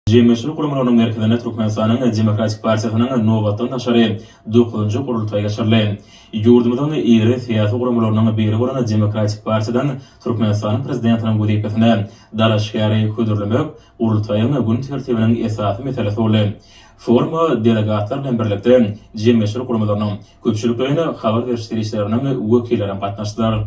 Cemiyetçilik kurumlarının merkezine Türkmenistan'ın Demokratik Partiyasının Novat'tan aşarı 9. kurultay geçirildi. Yurdumuzun iri siyasi kurumlarının biri olan Demokratik Partiyadan Türkmenistan'ın prezidentinin vazifesine dalaşgari ködürlemek kurultayın gün tertibinin esası meselesi oldu. Forum delegatlarla birlikte cemiyetçilik kurumlarının köpçülüklerine haber veriştirişlerinin vekillerin katnaştılar.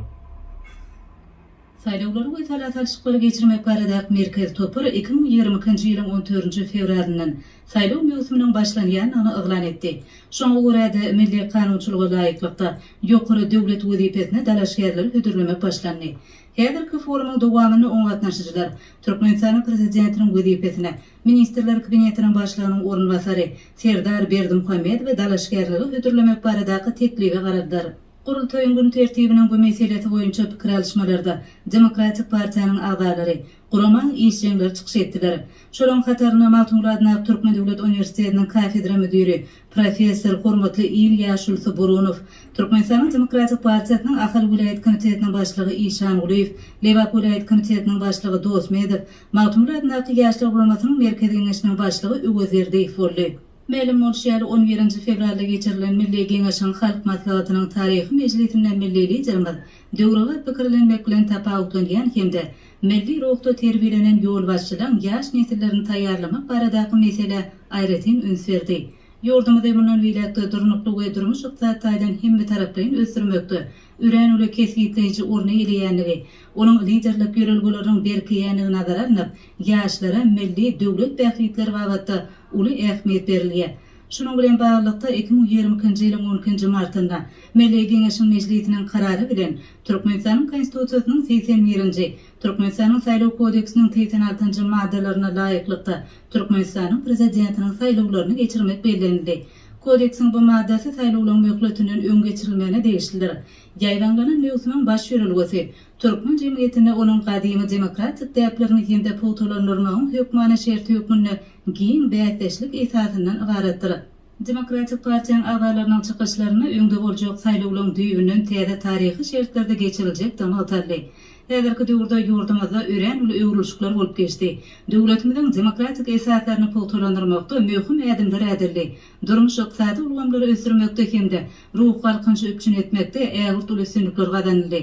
Saylawlary we talatalşykları geçirmek barada merkez topur 2022-nji ýylyň 14-nji fevralynyň saylaw mewsüminiň başlanýanyny oglan etdi. Şoňa görä milli kanunçylyga laýyklykda ýokary döwlet wezipesine dalaşgärleri hödürlemek başlandy. Häzirki forumyň dowamyny oňatnaşyjylar Türkmenistanyň prezidentiniň wezipesine ministrler kabinetiniň başlygynyň orunbasary Serdar Berdimuhammedow we dalaşgärleri hödürlemek baradaky teklibi garadylar. Kurultayın gün tertibinin bu meselesi boyunca pikir alışmalarda Demokratik Partiyanyň agzalary guraman işçiler çykyş etdiler. Şolaň hatarına Matmuladna Türkmen Döwlet Uniwersitetiniň kafedra müdiri professor hormatly İlyas Burunov, Türkmenistanyň Demokratik Partiýasynyň Ahal Vilayet Komitetiniň başlygy İşan Guliýew, Lewap Vilayet Komitetiniň başlygy Dostmedow, Matmuladna ýaşlar guramasynyň merkezi geňeşiniň başlygy Öwezerdiýew boldy. Ma'lum bolýar 11-nji fevralda geçirilen Milli Geňeşiň Halk Maslahatynyň taryhy mejlisinden milli liderler döwrege pikirlenmek bilen tapawutlanýan hemde milli ruhda terbiýelenen ýol başçylaryň ýaş nesillerini taýýarlamak baradaky mesele aýratyn üns berdi. Ýurdumyzda munyň wilayatda durnukly we durmuş ykdysadyň hemme taraplaryny ösdürmekde üren uly kesgitleýiji orny elýänligi, onuň liderlik ýörelgeleriniň berkiýänligi nazara alynıp, ýaşlara milli döwlet bählikleri babatda uly ähmiýet berilýär. Şunun bilen baglykda 2022-nji ýylyň 12-nji martynda Milli Geňeşiň Mejlisiniň karary bilen Türkmenistanyň Konstitusiýasynyň 81-nji, Türkmenistanyň Saýlaw Kodeksiniň 86-njy maddalaryna laýyklykda Türkmenistanyň prezidentiniň saýlawlaryny geçirmek bellenildi. Kodeksin bu maddasi saýlawlaryň möhletiniň öň geçirilmegine degişlidir. Ýaýlanlanan mewsümüň baş ýörelgesi Türkmen jemgyýetinde onuň gadymy demokratik däplerini hemde pultolandyrymagyň hökmana şerti hökmüne giň bäýteşlik esasyndan ibaretdir. Demokratik Partiýanyň agzalarynyň çykyşlaryna öňde boljak saýlawlaryň düýbünden täze taryhy şertlerde geçiriljek damatally. Häzirki döwürde ýurdumyzda ören uly öwrülüşikler bolup geçdi. Döwletimiziň demokratik esaslaryny pultolandyrmakda möhüm ädimler ädildi. Durmuş ykdysady ulgamlary ösdürmekde hemde ruh galkynçy öpçün etmekde ägirt uly üstünlikler gazanyldy.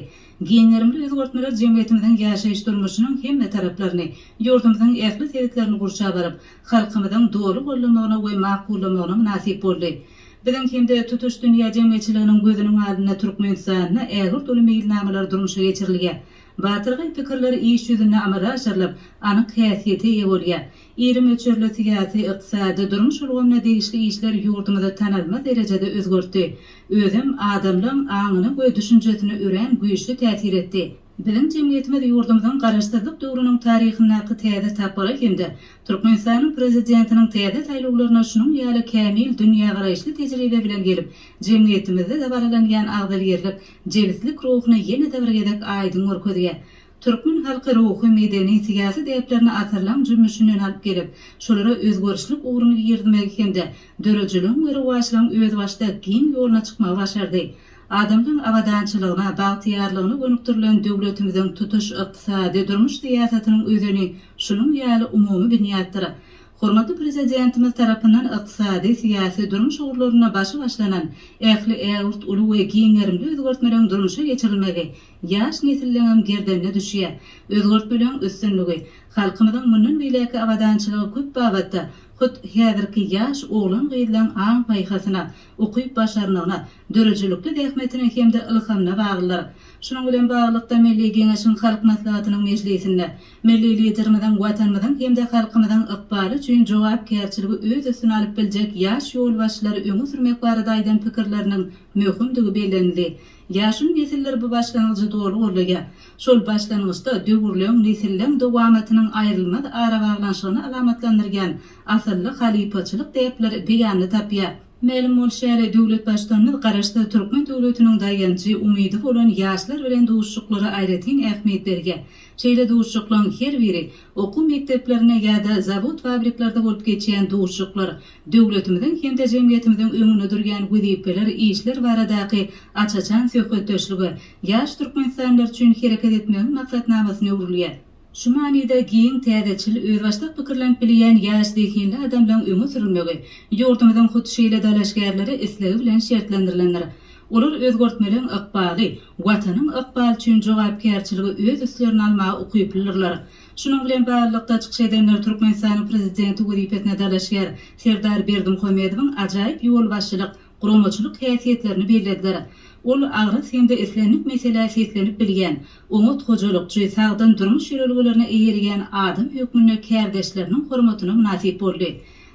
Giňlerimde özgörtmeler jemgyýetimiziň ýaşaýyş durmuşynyň hemme taraplaryny, ýurdumyzyň ähli sebitlerini gurşa baryp, halkymyzyň dogry gollamagyna we maqullamagyna munasip boldy. Biziň hemde tutuş dünýä jemgyýetçiliginiň gözüniň aldyna Türkmenistanyna ägirt uly meýilnameler durmuşa geçirilýär. Batyrgy pikirleri iş ýüzüne amara aşyrylyp, anyk häsiýete ýa bolýar. Iri möçürli siýasy, ykdysady durmuş ulgamna degişli işler ýurdumyzda tanalmaz derejede özgörtdi. Özüm adamlaryň aňyny we düşünjesini ören güýçli täsir etdi. Bilim jemgyýetimiz ýurdumyzyň garaşdyrdyk döwrüniň taryhyna täze tapara hemde Türkmenistanyň prezidentiniň täze saýlawlaryna şunuň ýaly kämil dünýä garaýşly tejribe bilen gelip, jemgyýetimizde dawalanýan agzalýerlik, jelislik ruhuny ýene-de bir gezek aýdyn görkezýär. Türkmen halky ruhy medeni siýasy däplerini asyrlan jümmüşinden alyp gelip, şolara özgörüşlik uğruny ýerdirmek hemde dörejiliň we rewajlaryň öz başda giň ýoluna çykmagy başardy. Adamlaryň awadançylygyna, bagtyarlygyna gönükdirilen döwletimiziň tutuş ykdysady durmuş siýasatynyň özüni şunuň ýaly umumy binýatdyr. Hormatly prezidentimiz tarapyndan ykdysady siýasy durmuş uğurlaryna başlanan ähli ägirt uly we giňlerimde özgörtmeleriň durmuşa geçirilmegi ýaş nesilleriň gerdenine düşýär. Özgörtmelerin üstünligi halkymyzyň mundan beýleki awadançylygy köp babatda hut häzirki ýaş oglan gyýylan aň paýhasyna, okuýup başarmagyna, dörejilikli dähmetine hemde ilhamna baglylar. Şunuň bilen baglykda Milli Geňeşiň Halk Maslahatynyň mejlisinde milli liderimiziň watanymyzyň hemde halkymyzyň ykbaly üçin jogapkärçiligi öz üstüne alyp biljek ýaş ýolbaşçylary öňe sürmek barada aýdan pikirleriniň möhümdigi bellenildi. Ýaşyň nesilleri bu başlanyjy dogry bolýar. Şol başlanyjda döwürleň nesilleň dowamatynyň aýrylmaz ara baglanşygyny alamatlandyrgan asylly halipaçylyk däpleri beýany tapýar. Ma'lum bolýar, döwlet başçylarynyň garaşdy Türkmen döwletiniň daýançy umydy bolan ýaşlar bilen duşuklary aýratyn ähmiýet berýär. Şeýle duşuklaryň her biri okuw mekteplerine ýa-da zawod fabriklarda bolup geçýän duşuklar döwletimiziň hemde jemgyýetimiziň öňüne durýan wezipeler, işler baradaky açaçan söhbetdeşligi ýaş türkmenistanlar üçin hereket etmegiň maksatnamasyny öwrülýär. Şu manida giyin täzeçil özbaşda pikirlenip bilýän ýaş dekinli adam bilen öňe sürülmegi, ýurdumyzyň hutşeýle dalaşgärleri islegi bilen şertlendirilenler. Olar özgörtmeliň ykbaly, watanyň ykbaly üçin jogapkärçiligi öz üstlerine almagy ukypylyrlar. Şunuň bilen barlykda çykyş edenler Türkmenistanyň prezidenti wezipetine dalaşgär Serdar Berdimuhammedowyň ajaýyp ýol başçylyk, guramaçylyk häsiýetlerini bellädiler. Ol agras hemde eslenip meselesi eslenip bilgen, umut hojalykçy sagdan durmuş ýöreliglerine eýergen adam hökmüne kärdeşleriniň hormatyna munasip boldy.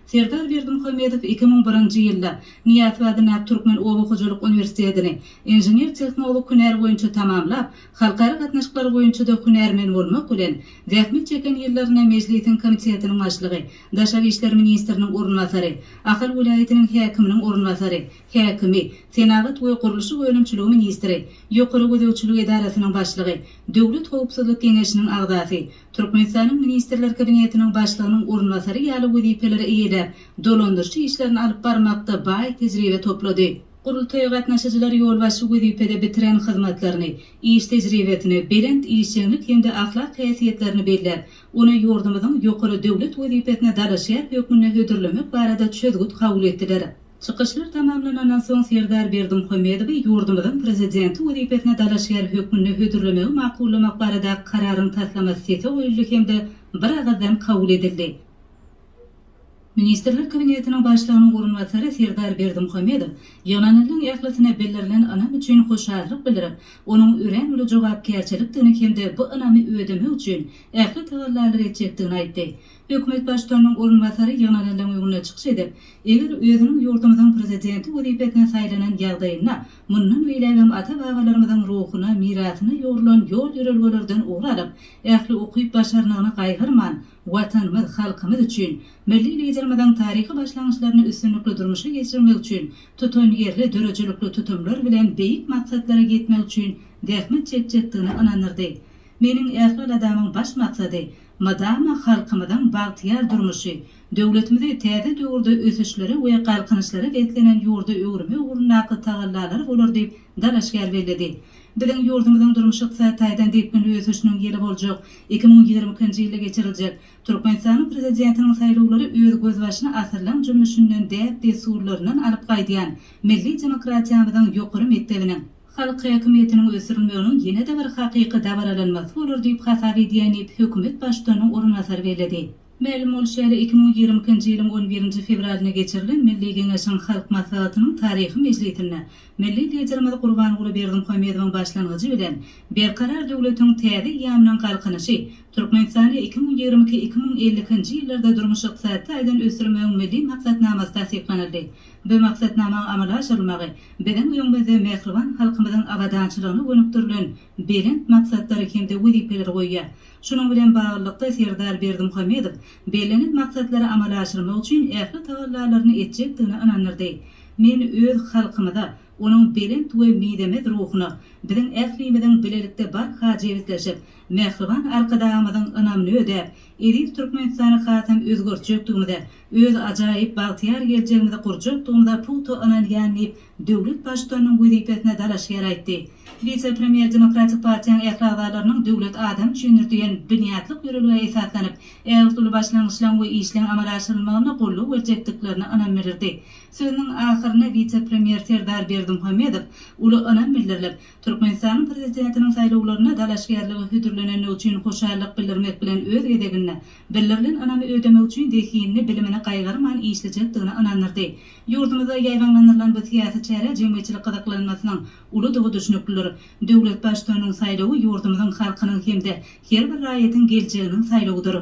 Serdar Berdimuhammedow 2001-nji ýylda Niýatbadyň Türkmen Oba Hojalyk Uniwersitetini inженер tehnolog hüner boýunça tamamlap, halkara gatnaşyklar boýunça da hünermen bolmak bilen zähmet çeken ýyllaryna meclisiň komitetiniň başlygy, Daşary işler ministriniň ornwasary, Ahal vilayetiniň häkiminiň ornwasary, häkimi, Senagat we Gurulşy bölümçiligi ministri, ýokary gözegçilik edarasynyň başlygy, Döwlet howpsuzlyk keňeşiniň agdasy, Türkmenistanyň ministrler kabinetiniň başlygynyň ornwasary ýaly wezipeleri eýelär, dolandyrçy işlerini alyp barmakda baý tejribe toplady. Gurultaýa gatnaşyjylar ýol başy wezipede bitiren hyzmatlaryny, iş tejribesini, belend işçilik hemde ahlak häsiýetlerini belläp, ony ýurdumyzyň ýokary döwlet wezipetine dalaşýar hökmüne hödürlemek barada çözgüt kabul etdiler. Çykyşlar tamamlanandan soň Serdar Berdimuhammedow ýurdumyzyň prezidenti wezipetine dalaşýar hökmüne hödürlemegi makullamak barada kararyň taslamasy sesi goýuldy hemde bir agazdan kabul edildi. Ministrler kabinetiniň başlygynyň ornwasary Serdar Berdimuhammedow ýananylyň ýaklasyna bellerilen anam üçin hoşarlyk bildirip, onuň üren we jogapkärçilikdigini hemde bu anamy ödeme üçin ähli tagallar etjekdigini aýtdy. Hökümet başlygynyň ornwasary ýananylyň öňüne çykyş edip, eger özüniň ýurdumyzyň prezidenti wezipetine saýlanan ýagdaýynda mundan beýlegem ata-bagalarymyzyň ruhyna, mirasyna ýorulan ýol ýöreliglerden uğralyp, ähli okyp başarnygyny gaýgyrman, watanymyz, halkymyz üçin, milli liderimiziň taryhy başlangyçlaryny üstünlikli durmuşa geçirmek üçin, tutanýerli, dörejelikli tutumlar bilen beýik maksatlara ýetmek üçin zähmet çekjekdigini anandyrdy. Meniň ähli adamyň baş maksady madama halkymyzyň bagtyar durmuşy, döwletimizi täze döwürde ösüşleri we galkanyşlara betlenen ýurda öwrüme urnaky tagallar bolar diýip dalaşgär bellädi. Bilen ýurdumyzyň durmuşy yksatydan depkin ösüşiniň ýeri boljak 2020-nji ýylda geçiriljek Türkmenistanyň prezidentiniň saýlawlary öz göz başyna asyrlan jümmüşinden däp desurlaryndan alyp gaýdyan milli demokratiýamyzyň ýokary mektebiniň halk häkimetiniň ösürilmeginiň ýene-de bir hakyky dabaralanmasy bolar diýip hasap edýän hökümet başlygynyň ornwasary bellädi. Ma'lum bolýarly 2020-nji ýylyň 11-nji fevralyna geçirilen Milli Geňeşiň Halk Maslahatynyň taryhy meclisinde milli liderimiz Gurbanyguly Berdimuhammedowyň başlangyjy bilen berkarar döwletiň täze ýamynyň galkanyşy Türkmenistany 2022-2050-nji ýyllarda durmuş yksaty aýdan ösürmegiň milli maksatnamasy tasdiklandy. Bu maksatnamaň amala aşyrylmagy bilen öňümizde mehriban halkymyzyň awadançylygyny gönükdirilen belend maksatlary hemde wezipeler goýýar. Şunuň bilen baglykda Serdar Berdimuhammedow belenen maksatlary amala aşyrmak üçin ähli tagallarlaryny etjekdigini anandyrdy. Men öz halkymyza onuň belend we midemet ruhyny, biziň ählimiziň bilelikde bar hajewizleşip, mehriban arkadaşymyzyň önamini ödäp, edip Türkmenistany hasam özgörtjekdigimizde, öz ajaýyp bagtyar geljegimizde gurjakdigimizde puto ananýanyp, döwlet başlygynyň wezipetine dalaşýar aýtdy. Vice-premier Demokratik Partiýanyň ählagalarynyň döwlet adam çyndirdiýen binýatlyk ýörelige esaslanyp, ähli başlangyçlar we işleň amala aşyrylmagyna golluk berjekdiklerini anam berdi. Sözüniň ahyryna vice-premier Serdar Berdimuhammedow uly anam bildirip, Türkmenistanyň prezidentiniň saýlawlaryna dalaşgärligi hüdürlenen üçin hoşarlyk bildirmek bilen öz gedegine bildirilen anamy ödemek üçin dekinini bilimini gaýgyrman işlejekdigini anandyrdy. Ýurdumyzda ýaýranlanan bu siýasy çäre jemgyýetçilik gazaklanmasynyň uly dogy düşünükleri, döwlet başlygynyň saýlawy ýurdumyzyň halkynyň hemde her bir raýatyň geljeginiň saýlawdyr.